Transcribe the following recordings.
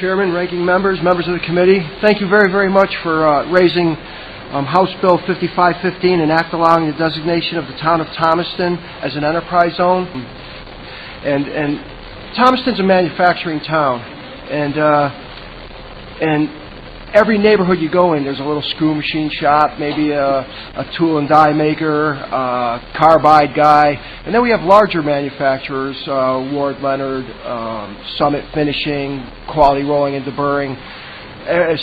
Chairman, ranking members, members of the committee, thank you very, very much for raising House Bill 5515, an act allowing the designation of the town of Thomaston as an enterprise zone. And Thomaston's a manufacturing town, and every neighborhood you go in, there's a little screw machine shop, maybe a tool and die maker, a carbide guy, and then we have larger manufacturers, Ward Leonard, Summit Finishing, Quality Rolling and Deburring.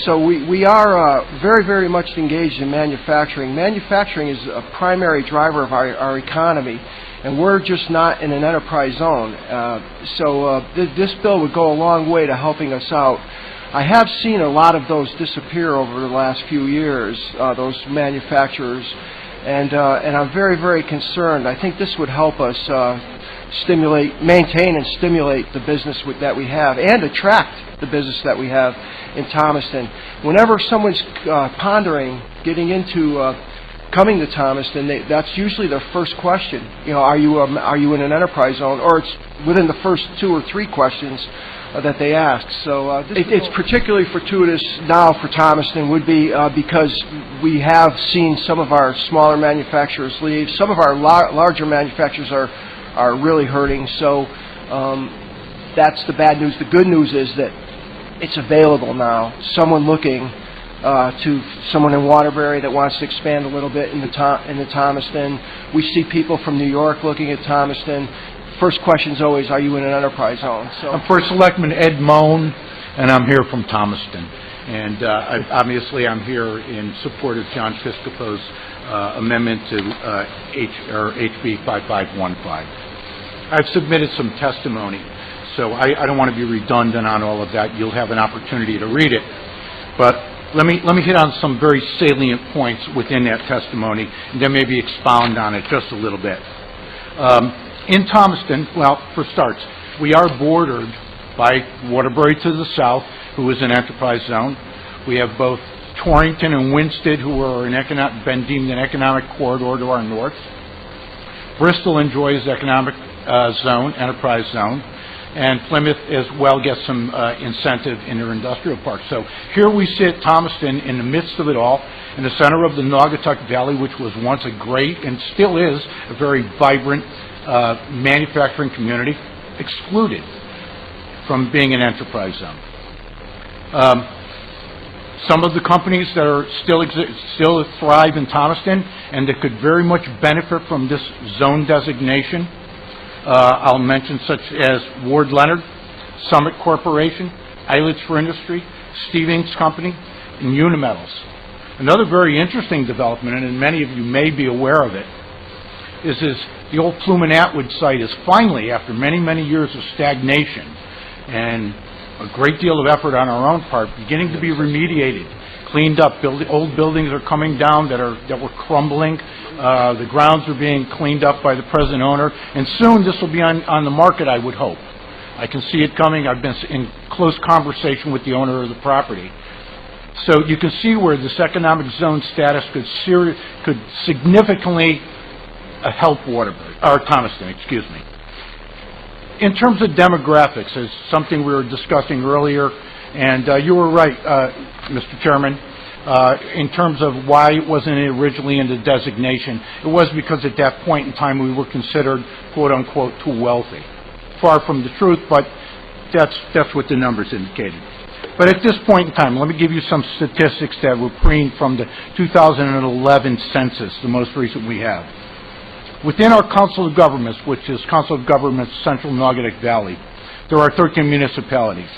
So we are very, very much engaged in manufacturing. Manufacturing is a primary driver of our economy, and we're just not in an enterprise zone. This bill would go a long way to helping us out. I have seen a lot of those disappear over the last few years, those manufacturers, and I'm very, very concerned. I think this would help us maintain and stimulate the business that we have, and attract the business that we have in Thomaston. Whenever someone's pondering getting into coming to Thomaston, that's usually their first question. You know, are you in an enterprise zone? Or it's within the first 2 or 3 questions that they ask. So it's particularly fortuitous now for Thomaston would be because we have seen some of our smaller manufacturers leave. Some of our larger manufacturers are really hurting. So that's the bad news. The good news is that it's available now. Someone looking someone in Waterbury that wants to expand a little bit in the Thomaston. We see people from New York looking at Thomaston. First question is always, are you in an enterprise zone? So I'm First Selectman Ed Mone, and I'm here from Thomaston. And obviously I'm here in support of John Piscopo's amendment to HB 5515. I've submitted some testimony, so I don't want to be redundant on all of that. You'll have an opportunity to read it. But let me hit on some very salient points within that testimony, and then maybe expound on it just a little bit. In Thomaston, well, for starts, we are bordered by Waterbury to the south, who is an enterprise zone. We have both Torrington and Winsted, who are been deemed an economic corridor to our north. Bristol enjoys economic zone, enterprise zone, and Plymouth as well gets some incentive in their industrial park. So here we sit, Thomaston, in the midst of it all, in the center of the Naugatuck Valley, which was once a great, and still is, a very vibrant manufacturing community, excluded from being an enterprise zone. Some of the companies that are still thrive in Thomaston and that could very much benefit from this zone designation, I'll mention such as Ward Leonard, Summit Corporation, Eyelids for Industry, Stevens Company, and Unimetals. Another very interesting development, and many of you may be aware of it, is the old Plume and Atwood site is finally, after many, many years of stagnation and a great deal of effort on our own part, beginning to be remediated, cleaned up. Old buildings are coming down that were crumbling. The grounds are being cleaned up by the present owner, and soon this will be on the market, I would hope. I can see it coming. I've been in close conversation with the owner of the property. So you can see where this economic zone status could significantly help Waterbury, or Thomaston, excuse me. In terms of demographics, is something we were discussing earlier, and you were right, Mr. Chairman, in terms of why it wasn't originally in the designation. It was because at that point in time we were considered, quote unquote, too wealthy. Far from the truth, but that's what the numbers indicated. But at this point in time, let me give you some statistics that were preened from the 2011 census, the most recent we have. Within our Council of Governments, which is Council of Governments Central Naugatuck Valley, there are 13 municipalities.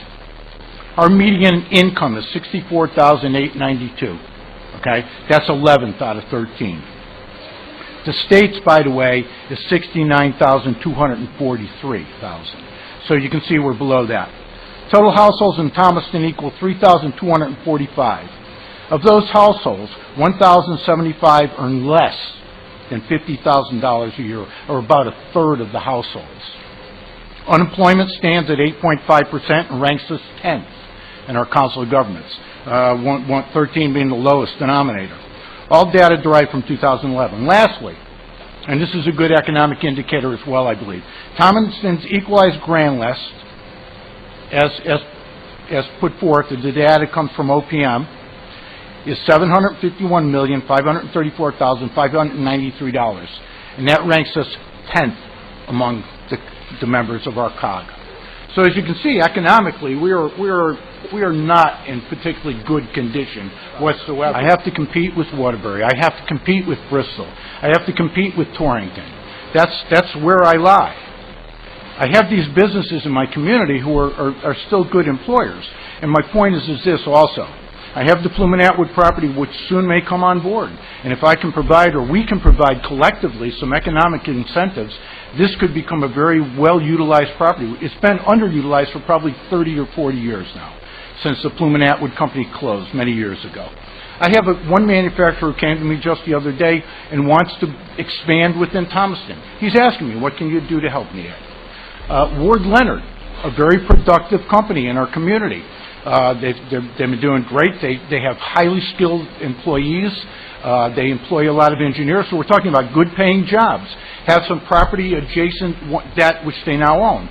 Our median income is $64,892. Okay, that's 11th out of 13. The state's, by the way, is $69,243,000. So you can see we're below that. Total households in Thomaston equal 3,245. Of those households, 1,075 earn less than $50,000 a year, or about a third of the households. Unemployment stands at 8.5% and ranks us 10th in our Council of Governments, 13 being the lowest denominator. All data derived from 2011. Lastly, and this is a good economic indicator as well, I believe, Thomaston's equalized grand list, as as put forth, the data comes from OPM, is $751,534,593, and that ranks us 10th among the members of our COG. So as you can see, economically, we are not in particularly good condition whatsoever. I have to compete with Waterbury. I have to compete with Bristol. I have to compete with Torrington. That's where I lie. I have these businesses in my community who are still good employers. And my point is this also. I have the Plume and Atwood property, which soon may come on board. And if I can provide, or we can provide collectively, some economic incentives, this could become a very well-utilized property. It's been underutilized for probably 30 or 40 years now, since the Plume and Atwood company closed many years ago. I have one manufacturer who came to me just the other day and wants to expand within Thomaston. He's asking me, what can you do to help me out? Ward Leonard, a very productive company in our community. They've been doing great. They have highly skilled employees. They employ a lot of engineers. So we're talking about good paying jobs. Have some property adjacent that which they now own.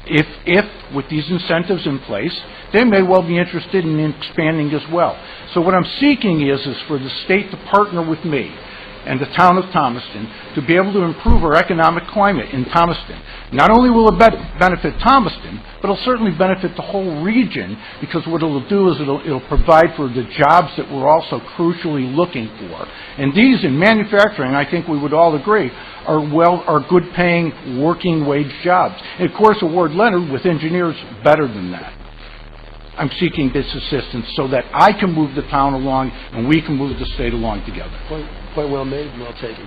If with these incentives in place, they may well be interested in expanding as well. So what I'm seeking is for the state to partner with me and the town of Thomaston to be able to improve our economic climate in Thomaston. Not only will it benefit Thomaston, but it'll certainly benefit the whole region, because what it'll do is it'll provide for the jobs that we're also crucially looking for. And these in manufacturing, I think we would all agree, are good paying working wage jobs. And of course, Ward Leonard with engineers better than that. I'm seeking this assistance so that I can move the town along and we can move the state along together. Point well made and well taken.